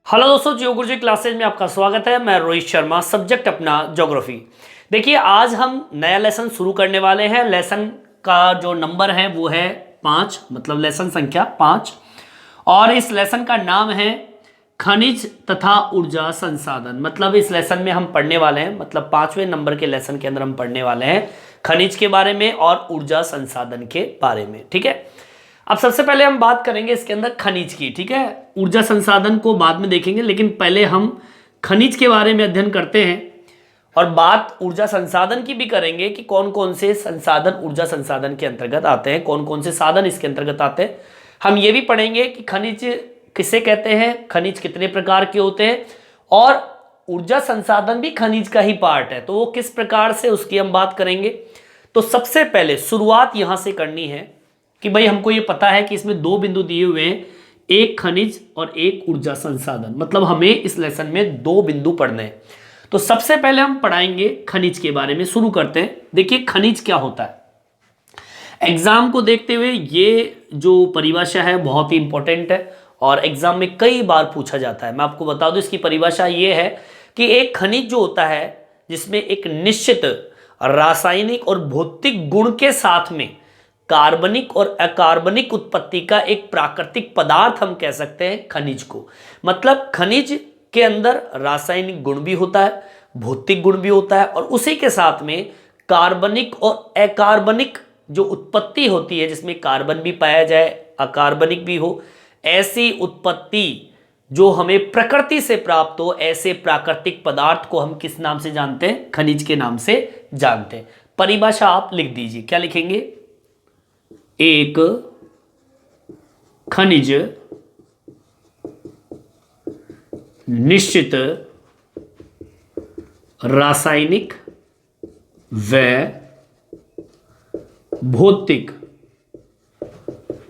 Hello दोस्तों, जियो गुरुजी classes में आपका स्वागत है। मैं रोहित शर्मा, सब्जेक्ट अपना ज्योग्राफी। देखिए, आज हम नया लेसन शुरू करने वाले हैं। लेसन का जो नंबर है वो है 5, मतलब लेसन संख्या 5। और इस लेसन का नाम है खनिज तथा ऊर्जा संसाधन। मतलब इस लेसन में हम पढ़ने वाले हैं, मतलब 5वें नंबर के लेसन के अंदर हम पढ़ने वाले हैं खनिज के बारे में और ऊर्जा संसाधन के बारे में। ठीक है, अब सबसे पहले हम बात करेंगे इसके अंदर खनिज की। ठीक है, ऊर्जा संसाधन को बाद में देखेंगे, लेकिन पहले हम खनिज के बारे में अध्ययन करते हैं और बात ऊर्जा संसाधन की भी करेंगे कि कौन कौन से संसाधन ऊर्जा संसाधन के अंतर्गत आते हैं, कौन कौन से साधन इसके अंतर्गत आते हैं। हम ये भी पढ़ेंगे कि खनिज किसे कहते हैं, खनिज कितने प्रकार के होते हैं, और ऊर्जा संसाधन भी खनिज का ही पार्ट है, तो वो किस प्रकार से, उसकी हम बात करेंगे। तो सबसे पहले शुरुआत यहां से करनी है कि भाई हमको ये पता है कि इसमें 2 बिंदु दिए हुए हैं, एक खनिज और एक ऊर्जा संसाधन। मतलब हमें इस लेसन में 2 बिंदु पढ़ने हैं। तो सबसे पहले हम पढ़ाएंगे खनिज के बारे में। शुरू करते हैं। देखिए, खनिज क्या होता है। एग्जाम को देखते हुए ये जो परिभाषा है बहुत ही इंपॉर्टेंट है और एग्जाम में कई बार पूछा जाता है। मैं आपको बता दूं, इसकी परिभाषा ये है कि एक खनिज जो होता है जिसमें एक निश्चित रासायनिक और भौतिक गुण के साथ में कार्बनिक और अकार्बनिक उत्पत्ति का एक प्राकृतिक पदार्थ हम कह सकते हैं खनिज को। मतलब खनिज के अंदर रासायनिक गुण भी होता है, भौतिक गुण भी होता है, और उसी के साथ में कार्बनिक और अकार्बनिक जो उत्पत्ति होती है, जिसमें कार्बन भी पाया जाए, अकार्बनिक भी हो, ऐसी उत्पत्ति जो हमें प्रकृति से प्राप्त हो, ऐसे प्राकृतिक पदार्थ को हम किस नाम से जानते हैं? खनिज के नाम से जानते हैं। परिभाषा आप लिख दीजिए। क्या लिखेंगे? एक खनिज निश्चित रासायनिक व भौतिक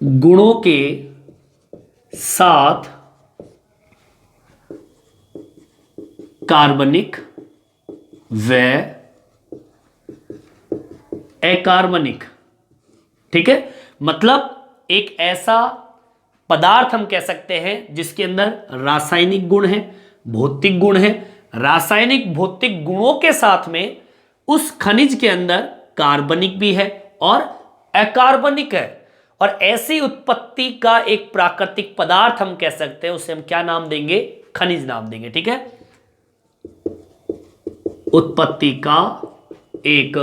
गुणों के साथ कार्बनिक व अकार्बनिक। ठीक है, मतलब एक ऐसा पदार्थ हम कह सकते हैं जिसके अंदर रासायनिक गुण है, भौतिक गुण है। रासायनिक भौतिक गुणों के साथ में उस खनिज के अंदर कार्बनिक भी है और अकार्बनिक है, और ऐसी उत्पत्ति का एक प्राकृतिक पदार्थ हम कह सकते हैं, उसे हम क्या नाम देंगे? खनिज नाम देंगे। ठीक है, उत्पत्ति का एक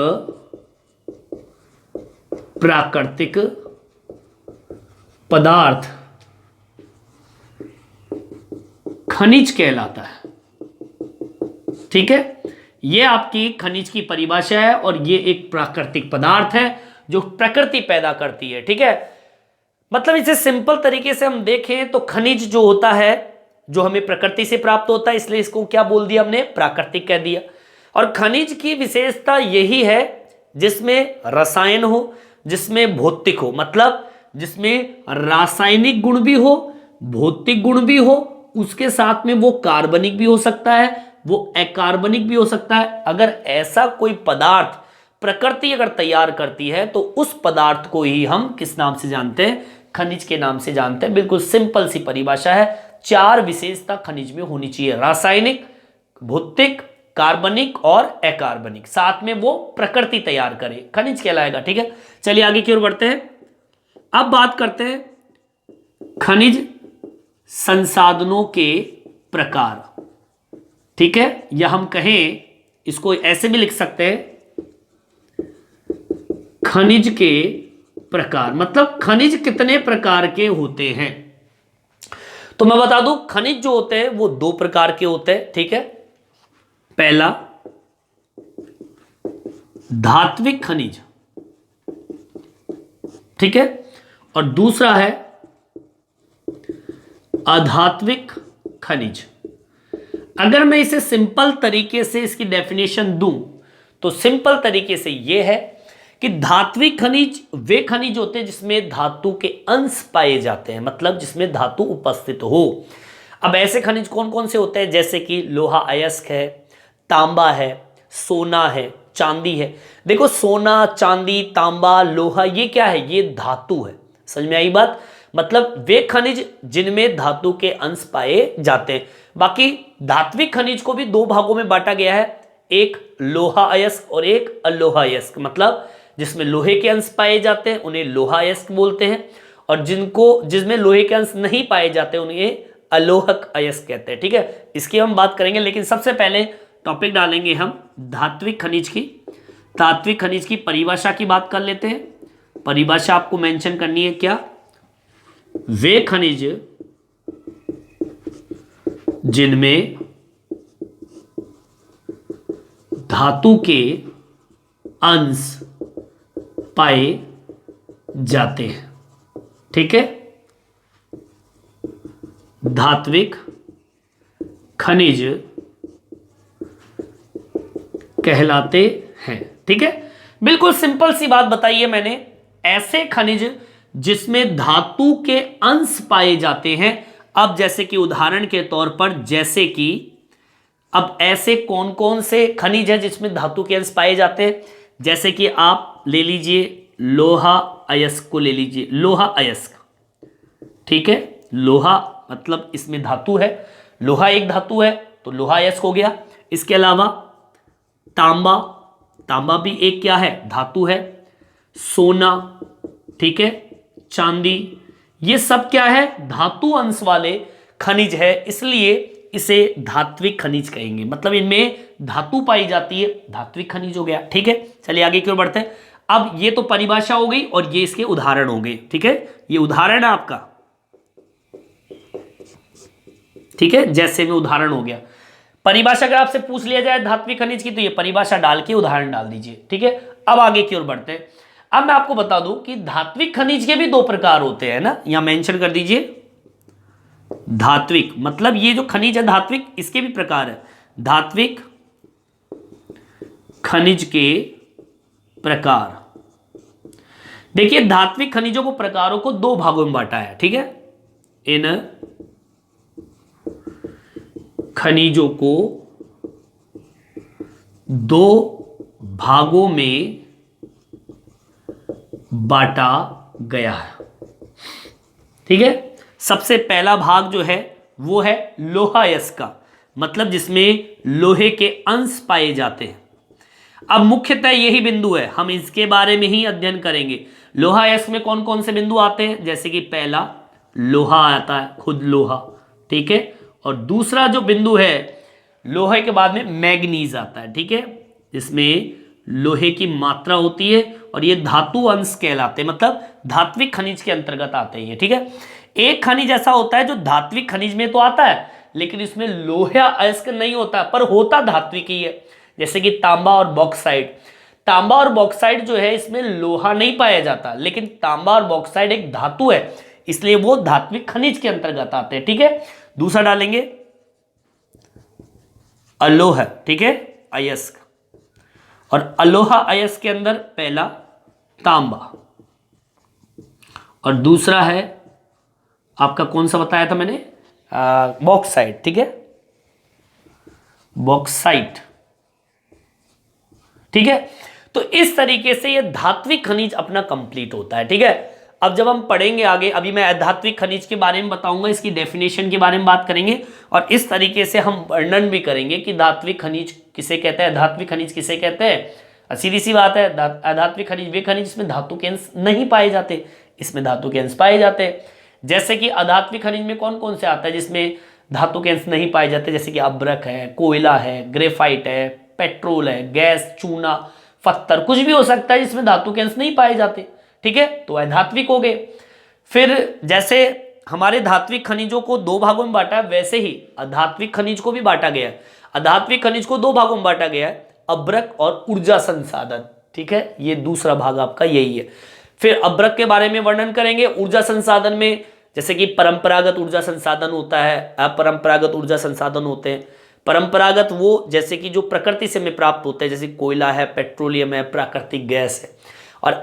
प्राकृतिक पदार्थ खनिज कहलाता है। ठीक है, यह आपकी खनिज की परिभाषा है और यह एक प्राकृतिक पदार्थ है जो प्रकृति पैदा करती है। ठीक है, मतलब इसे सिंपल तरीके से हम देखें तो खनिज जो होता है जो हमें प्रकृति से प्राप्त होता है, इसलिए इसको क्या बोल दिया हमने? प्राकृतिक कह दिया। और खनिज की विशेषता यही है जिसमें रसायन हो, जिसमें भौतिक हो, मतलब जिसमें रासायनिक गुण भी हो, भौतिक गुण भी हो, उसके साथ में वो कार्बनिक भी हो सकता है, वो अकार्बनिक भी हो सकता है। अगर ऐसा कोई पदार्थ प्रकृति अगर तैयार करती है तो उस पदार्थ को ही हम किस नाम से जानते हैं? खनिज के नाम से जानते हैं। बिल्कुल सिंपल सी परिभाषा है। 4 विशेषता खनिज में होनी चाहिए: रासायनिक, भौतिक, कार्बनिक और अकार्बनिक, साथ में वो प्रकृति तैयार करे, खनिज कहलाएगा। ठीक है, चलिए आगे की ओर बढ़ते हैं। अब बात करते हैं खनिज संसाधनों के प्रकार। ठीक है, या हम कहें, इसको ऐसे भी लिख सकते हैं, खनिज के प्रकार। मतलब खनिज कितने प्रकार के होते हैं? तो मैं बता दूं, खनिज जो होते हैं वो 2 प्रकार के होते हैं। ठीक है, पहला धात्विक खनिज, ठीक है, और दूसरा है अधात्विक खनिज। अगर मैं इसे सिंपल तरीके से इसकी डेफिनेशन दूं तो सिंपल तरीके से यह है कि धात्विक खनिज वे खनिज होते हैं जिसमें धातु के अंश पाए जाते हैं, मतलब जिसमें धातु उपस्थित हो। अब ऐसे खनिज कौन कौन से होते हैं? जैसे कि लोहा अयस्क है, तांबा है, सोना है, चांदी है। देखो, सोना, चांदी, तांबा, लोहा, ये क्या है? ये धातु है। समझ में आई बात? मतलब वे खनिज जिनमें धातु के अंश पाए जाते हैं। बाकी धात्विक खनिज को भी दो भागों में बांटा गया है, एक लोहा अयस्क और एक अलोहा अयस्क। मतलब जिसमें लोहे के अंश पाए जाते हैं उन्हें लोहा अयस्क बोलते हैं, और जिसमें लोहे के अंश नहीं पाए जाते उन्हें अलोहक अयस्क कहते हैं। ठीक है, इसकी हम बात करेंगे, लेकिन सबसे पहले टॉपिक डालेंगे हम धात्विक खनिज की। धात्विक खनिज की परिभाषा की बात कर लेते हैं। परिभाषा आपको मेंशन करनी है क्या? वे खनिज जिनमें धातु के अंश पाए जाते हैं। ठीक है, धात्विक खनिज कहलाते हैं। ठीक है, बिल्कुल सिंपल सी बात बताई है मैंने। ऐसे खनिज जिसमें धातु के अंश पाए जाते हैं। अब जैसे कि उदाहरण के तौर पर, जैसे कि अब ऐसे कौन कौन से खनिज हैं जिसमें धातु के अंश पाए जाते हैं? जैसे कि आप ले लीजिए लोहा अयस्क को ले लीजिए, लोहा अयस्क। ठीक है, लोहा मतलब इसमें धातु है, लोहा एक धातु है तो लोहा अयस्क हो गया। इसके अलावा तांबा, तांबा भी एक क्या है? धातु है। सोना, ठीक है, चांदी, ये सब क्या है? धातु अंश वाले खनिज है, इसलिए इसे धात्विक खनिज कहेंगे। मतलब इनमें धातु पाई जाती है, धात्विक खनिज हो गया। ठीक है, चलिए आगे की ओर बढ़ते हैं। अब ये तो परिभाषा हो गई और ये इसके उदाहरण हो गए। ठीक है, ये उदाहरण है आपका। ठीक है, जैसे में उदाहरण हो गया। परिभाषा अगर आपसे पूछ लिया जाए धात्विक खनिज की, तो ये परिभाषा डाल के उदाहरण डाल दीजिए। ठीक है, अब आगे की ओर बढ़ते हैं। अब मैं आपको बता दूं कि धात्विक खनिज के भी दो प्रकार होते हैं ना, यहां मेंशन कर दीजिए। धात्विक मतलब ये जो खनिज है धात्विक, इसके भी प्रकार है। धात्विक खनिज के प्रकार, देखिए धात्विक खनिजों को प्रकारों को दो भागों में बांटा है। ठीक है, इन खनिजों को दो भागों में बांटा गया है। ठीक है, सबसे पहला भाग जो है वो है लोहा अयस्क का, मतलब जिसमें लोहे के अंश पाए जाते हैं। अब मुख्यतः यही बिंदु है, हम इसके बारे में ही अध्ययन करेंगे। लोहा अयस्क में कौन कौन से बिंदु आते हैं? जैसे कि पहला लोहा आता है, खुद लोहा। ठीक है, और दूसरा जो बिंदु है लोहे के बाद में मैग्नीज आता है। ठीक है, जिसमें लोहे की मात्रा होती है और ये धातु अंश कहलाते हैं, मतलब धात्विक खनिज के अंतर्गत आते हैं ये। ठीक है, एक खनिज ऐसा होता है जो धात्विक खनिज में तो आता है लेकिन इसमें लोहा अयस्क नहीं होता, पर होता धात्विक ही है। जैसे कि तांबा और बॉक्साइट। तांबा और बॉक्साइट जो है इसमें लोहा नहीं पाया जाता, लेकिन तांबा और बॉक्साइट एक धातु है, इसलिए वो धात्विक खनिज के अंतर्गत आते हैं। ठीक है, दूसरा डालेंगे अलोह। ठीक है, अयस्क, और अलोहा अयस्क के अंदर पहला तांबा और दूसरा है आपका कौन सा बताया था मैंने? बॉक्साइट। ठीक है, बॉक्साइट। ठीक है, तो इस तरीके से ये धात्विक खनिज अपना कंप्लीट होता है। ठीक है, अब जब हम पढ़ेंगे आगे, अभी मैं अधात्विक खनिज के बारे में बताऊंगा, इसकी डेफिनेशन के बारे में बात करेंगे और इस तरीके से हम वर्णन भी करेंगे कि धात्विक खनिज किसे कहते हैं, अधात्विक खनिज किसे कहते हैं। सीधी सी बात है, अधात्विक खनिज वे खनिज जिसमें धातु के अंश नहीं पाए जाते, इसमें धातु के अंश पाए जाते हैं। जैसे कि अधात्विक खनिज में कौन कौन से आता है जिसमें धातु के अंश नहीं पाए जाते? जैसे कि अब्रक है, कोयला है, ग्रेफाइट है, पेट्रोल है, गैस, चूना, पत्थर, कुछ भी हो सकता है जिसमें धातु के अंश नहीं पाए जाते। ठीक है, तो अधात्विक हो गए। फिर जैसे हमारे धात्विक खनिजों को दो भागों में बांटा है, वैसे ही अधात्विक खनिज को भी बांटा गया है। अधात्विक खनिज को दो भागों में बांटा गया है, अब्रक और ऊर्जा संसाधन। ठीक है, ये दूसरा भाग आपका यही है। फिर अब्रक के बारे में वर्णन करेंगे। ऊर्जा संसाधन में जैसे कि परंपरागत ऊर्जा संसाधन होता है, अपरंपरागत ऊर्जा संसाधन होते हैं। परंपरागत वो जैसे कि जो प्रकृति से हमें प्राप्त होते हैं, जैसे कोयला है, पेट्रोलियम है, प्राकृतिक गैस है। और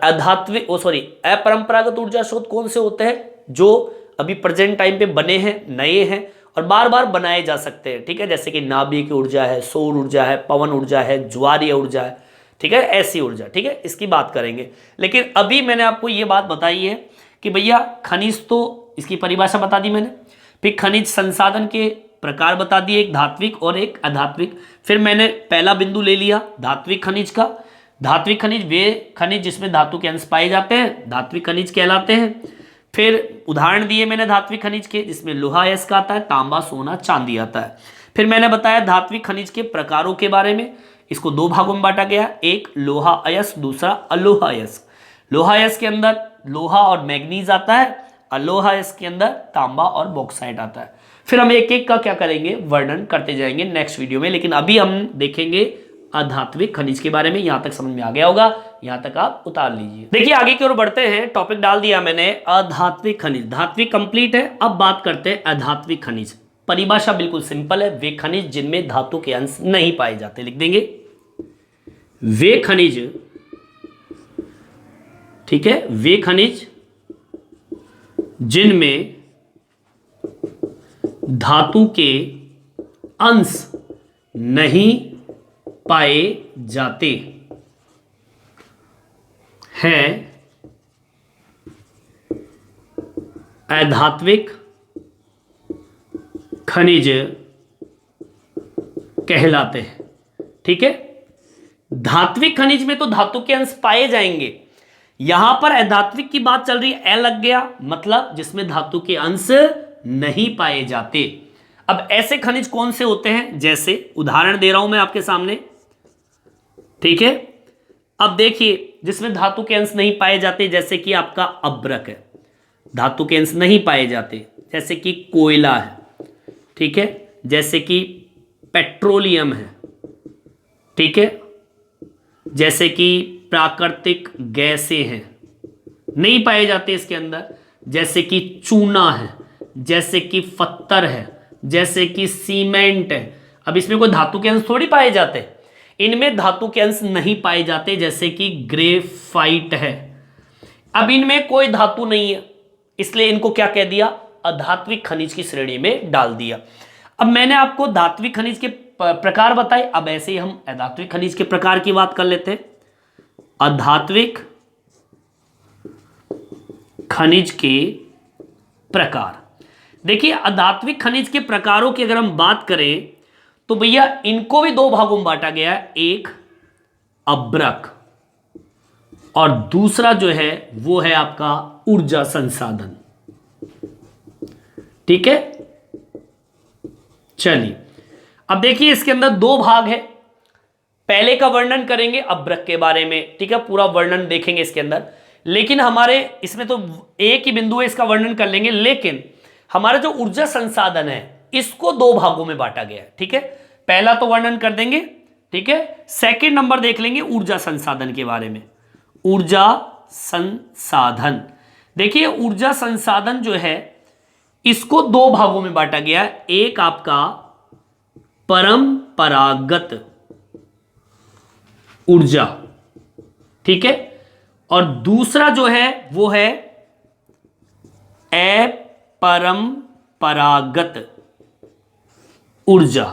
अपरंपरागत ऊर्जा स्रोत कौन से होते हैं? जो अभी प्रेजेंट टाइम पे बने हैं, नए हैं और बार बार बनाए जा सकते हैं। ठीक है, जैसे कि नाभिक ऊर्जा है, सौर ऊर्जा है, पवन ऊर्जा है, ज्वारीय ऊर्जा है। ठीक है, ऐसी ऊर्जा। ठीक है, इसकी बात करेंगे। लेकिन अभी मैंने आपको ये बात बताई है कि भैया खनिज तो इसकी परिभाषा बता दी मैंने। फिर खनिज संसाधन के प्रकार बता दिए, एक धात्विक और एक अधात्विक। फिर मैंने पहला बिंदु ले लिया धात्विक खनिज का। धात्विक खनिज वे खनिज जिसमें धातु के अंश पाए जाते हैं, धात्विक खनिज कहलाते हैं। फिर उदाहरण दिए मैंने धात्विक खनिज के, जिसमें लोहा अयस्क आता है, तांबा, सोना, चांदी आता है। फिर मैंने बताया धात्विक खनिज के प्रकारों के बारे में। इसको दो भागों में बांटा गया, एक लोहा अयस्क, दूसरा अलोहा अयस्क। लोहा अयस्क के अंदर लोहा और मैग्नीज आता है, अलोहा अयस्क के अंदर तांबा और बॉक्साइट आता है। फिर हम एक एक का क्या करेंगे, वर्णन करते जाएंगे नेक्स्ट वीडियो में। लेकिन अभी हम देखेंगे अधात्विक खनिज के बारे में। यहां तक समझ में आ गया होगा, यहां तक आप उतार लीजिए। देखिए आगे की ओर बढ़ते हैं, टॉपिक डाल दिया मैंने अधात्विक खनिज। धात्विक कंप्लीट है, अब बात करते हैं अधात्विक खनिज। परिभाषा बिल्कुल सिंपल है, वे खनिज जिनमें धातु के अंश नहीं पाए जाते। लिख देंगे वे खनिज, ठीक है, वे खनिज जिनमें धातु के अंश नहीं पाए जाते हैं अधात्विक खनिज कहलाते हैं। ठीक है, धात्विक खनिज में तो धातु के अंश पाए जाएंगे, यहां पर अधात्विक की बात चल रही है, ए लग गया, मतलब जिसमें धातु के अंश नहीं पाए जाते। अब ऐसे खनिज कौन से होते हैं, जैसे उदाहरण दे रहा हूं मैं आपके सामने, ठीक है। अब देखिए जिसमें धातु के अंश नहीं पाए जाते, जैसे कि आपका अब्रक है, धातु के अंश नहीं पाए जाते, जैसे कि कोयला है, ठीक है, जैसे कि पेट्रोलियम है, ठीक है, जैसे कि प्राकृतिक गैसें हैं, नहीं पाए जाते इसके अंदर, जैसे कि चूना है, जैसे कि पत्थर है, जैसे कि सीमेंट है। अब इसमें कोई धातु के अंश थोड़ी पाए जाते, इनमें धातु के अंश नहीं पाए जाते, जैसे कि ग्रेफाइट है। अब इनमें कोई धातु नहीं है, इसलिए इनको क्या कह दिया, अधात्विक खनिज की श्रेणी में डाल दिया। अब मैंने आपको धात्विक खनिज के प्रकार बताए, अब ऐसे ही हम अधात्विक खनिज के प्रकार की बात कर लेते हैं। अधात्विक खनिज के प्रकार, देखिए अधात्विक खनिज के प्रकारों की अगर हम बात करें तो भैया इनको भी दो भागों में बांटा गया है, एक अब्रक और दूसरा जो है वो है आपका ऊर्जा संसाधन। ठीक है, चलिए अब देखिए इसके अंदर दो भाग है, पहले का वर्णन करेंगे अब्रक के बारे में, ठीक है, पूरा वर्णन देखेंगे इसके अंदर। लेकिन हमारे इसमें तो एक ही बिंदु है, इसका वर्णन कर लेंगे, लेकिन हमारा जो ऊर्जा संसाधन है इसको दो भागों में बांटा गया है। ठीक है, पहला तो वर्णन कर देंगे, ठीक है, सेकंड नंबर देख लेंगे ऊर्जा संसाधन के बारे में। ऊर्जा संसाधन, देखिए ऊर्जा संसाधन जो है इसको दो भागों में बांटा गया है, एक आपका परंपरागत ऊर्जा, ठीक है, और दूसरा जो है वो है अपरंपरागत ऊर्जा।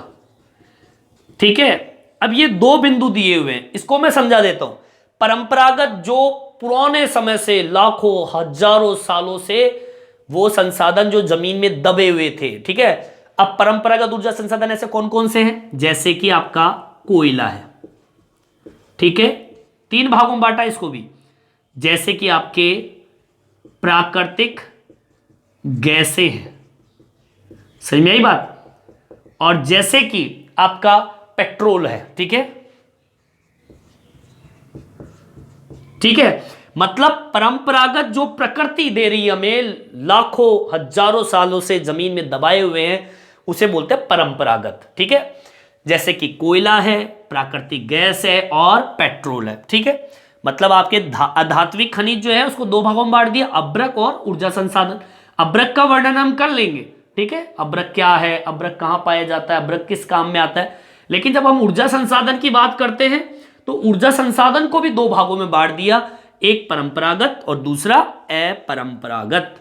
ठीक है, अब ये दो बिंदु दिए हुए हैं, इसको मैं समझा देता हूं। परंपरागत जो पुराने समय से लाखों हजारों सालों से वो संसाधन जो जमीन में दबे हुए थे, ठीक है। अब परंपरागत ऊर्जा संसाधन ऐसे कौन कौन से हैं, जैसे कि आपका कोयला है, ठीक है, तीन भागों में बांटा इसको भी, जैसे कि आपके प्राकृतिक गैसें हैं, सही में आई बात, और जैसे कि आपका पेट्रोल है, ठीक है, ठीक है। मतलब परंपरागत जो प्रकृति दे रही है हमें लाखों हजारों सालों से जमीन में दबाए हुए हैं, उसे बोलते हैं परंपरागत। ठीक है, जैसे कि कोयला है, प्राकृतिक गैस है और पेट्रोल है। ठीक है, मतलब आपके अधात्विक खनिज जो है उसको दो भागों में बांट दिया, अब्रक और ऊर्जा संसाधन। अब्रक का वर्णन हम कर लेंगे, ठीक है, अब्रक क्या है, अब्रक कहां पाया जाता है, अब्रक किस काम में आता है। लेकिन जब हम ऊर्जा संसाधन की बात करते हैं तो ऊर्जा संसाधन को भी दो भागों में बांट दिया, एक परंपरागत और दूसरा अपरंपरागत।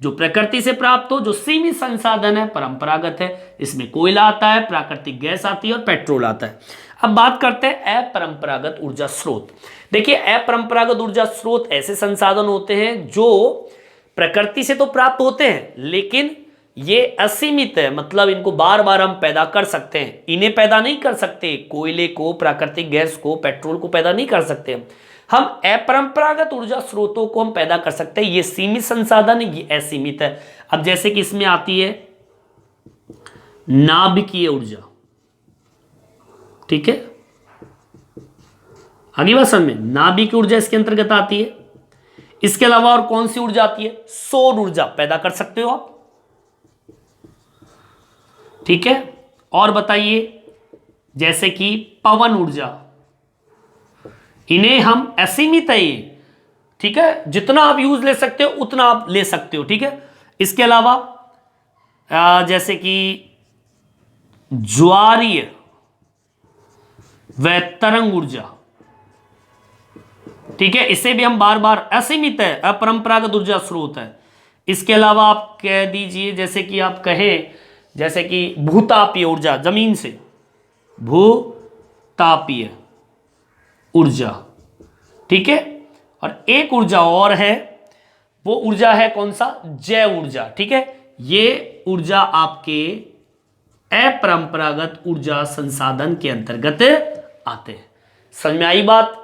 जो प्रकृति से प्राप्त हो, जो सीमित संसाधन है, परंपरागत है, इसमें कोयला आता है, प्राकृतिक गैस आती है और पेट्रोल आता है। अब बात करते हैं अपरंपरागत ऊर्जा स्रोत। देखिए अपरंपरागत ऊर्जा स्रोत ऐसे संसाधन होते हैं जो प्रकृति से तो प्राप्त होते हैं, लेकिन ये असीमित है, मतलब इनको बार बार हम पैदा कर सकते हैं। इन्हें पैदा नहीं कर सकते, कोयले को, प्राकृतिक गैस को, पेट्रोल को पैदा नहीं कर सकते हम अपरंपरागत ऊर्जा स्रोतों को हम पैदा कर सकते हैं। ये सीमित संसाधन है, ये असीमित है। अब जैसे कि इसमें आती है नाभिकीय ऊर्जा, ठीक है, आगे बात समझ में, नाभिकीय ऊर्जा इसके अंतर्गत आती है। इसके अलावा और कौन सी ऊर्जा आती है? सौर ऊर्जा पैदा कर सकते हो आप, ठीक है। और बताइए, जैसे कि पवन ऊर्जा, इन्हें हम असीमित है ये, ठीक है, जितना आप यूज ले सकते हो उतना आप ले सकते हो, ठीक है। इसके अलावा जैसे कि ज्वारीय व तरंग ऊर्जा, ठीक है, इसे भी हम बार बार, असीमित है, अपरंपरागत ऊर्जा स्रोत है। इसके अलावा आप कह दीजिए, जैसे कि आप कहें, जैसे कि भूतापीय ऊर्जा, जमीन से भूतापीय ऊर्जा, ठीक है। और एक ऊर्जा और है, वो ऊर्जा है कौन सा? जैव ऊर्जा, ठीक है। ये ऊर्जा आपके अपरंपरागत ऊर्जा संसाधन के अंतर्गत आते हैं। समझ में आई बात?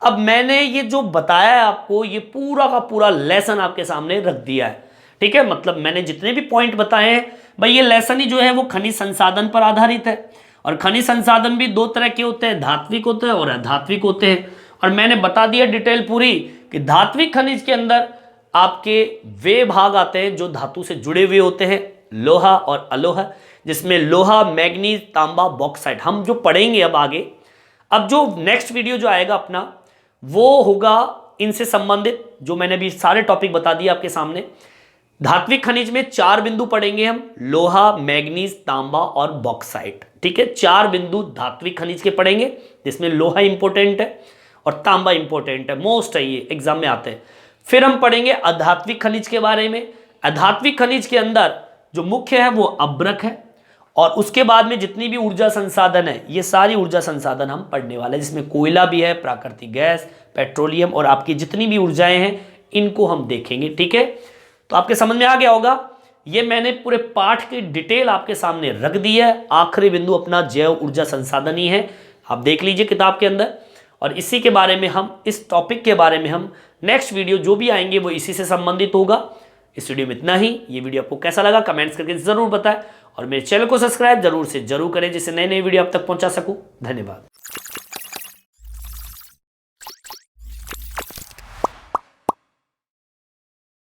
अब मैंने ये जो बताया है आपको, ये पूरा का पूरा लेसन आपके सामने रख दिया है, ठीक है। मतलब मैंने जितने भी पॉइंट बताए हैं भाई, ये लेसन ही जो है वो खनिज संसाधन पर आधारित है। और खनिज संसाधन भी दो तरह के होते हैं, धात्विक होते हैं और अधात्विक होते हैं। और मैंने बता दिया डिटेल पूरी कि धात्विक खनिज के अंदर आपके वे भाग आते हैं जो धातु से जुड़े हुए होते हैं, लोहा और अलोहा, जिसमें लोहा, मैग्नीज, तांबा, बॉक्साइट हम जो पढ़ेंगे अब आगे। अब जो नेक्स्ट वीडियो जो आएगा अपना, वो होगा इनसे संबंधित, जो मैंने भी सारे टॉपिक बता दिए आपके सामने। धात्विक खनिज में 4 बिंदु पढ़ेंगे हम, लोहा, मैग्नीज, तांबा और बॉक्साइट, ठीक है। 4 बिंदु धात्विक खनिज के पढ़ेंगे, जिसमें लोहा इंपॉर्टेंट है और तांबा इंपॉर्टेंट है, मोस्ट है, ये एग्जाम में आते हैं। फिर हम पढ़ेंगे अधात्विक खनिज के बारे में। अधात्विक खनिज के अंदर जो मुख्य है वो अभ्रक है, और उसके बाद में जितनी भी ऊर्जा संसाधन है, ये सारी ऊर्जा संसाधन हम पढ़ने वाले हैं, जिसमें कोयला भी है, प्राकृतिक गैस, पेट्रोलियम और आपकी जितनी भी ऊर्जाएं हैं, इनको हम देखेंगे, ठीक है। तो आपके समझ में आ गया होगा। ये मैंने पूरे पाठ की डिटेल आपके सामने रख दी है। आखिरी बिंदु अपना जैव ऊर्जा संसाधन ही है, आप देख लीजिए किताब के अंदर। और इसी के बारे में हम, इस टॉपिक के बारे में हम नेक्स्ट वीडियो जो भी आएंगे वो इसी से संबंधित होगा। इस वीडियो में इतना ही। ये वीडियो आपको कैसा लगा कमेंट्स करके जरूर बताएं, और मेरे चैनल को सब्सक्राइब जरूर से जरूर करें, जिससे नए नए वीडियो आप तक पहुंचा सकूं। धन्यवाद।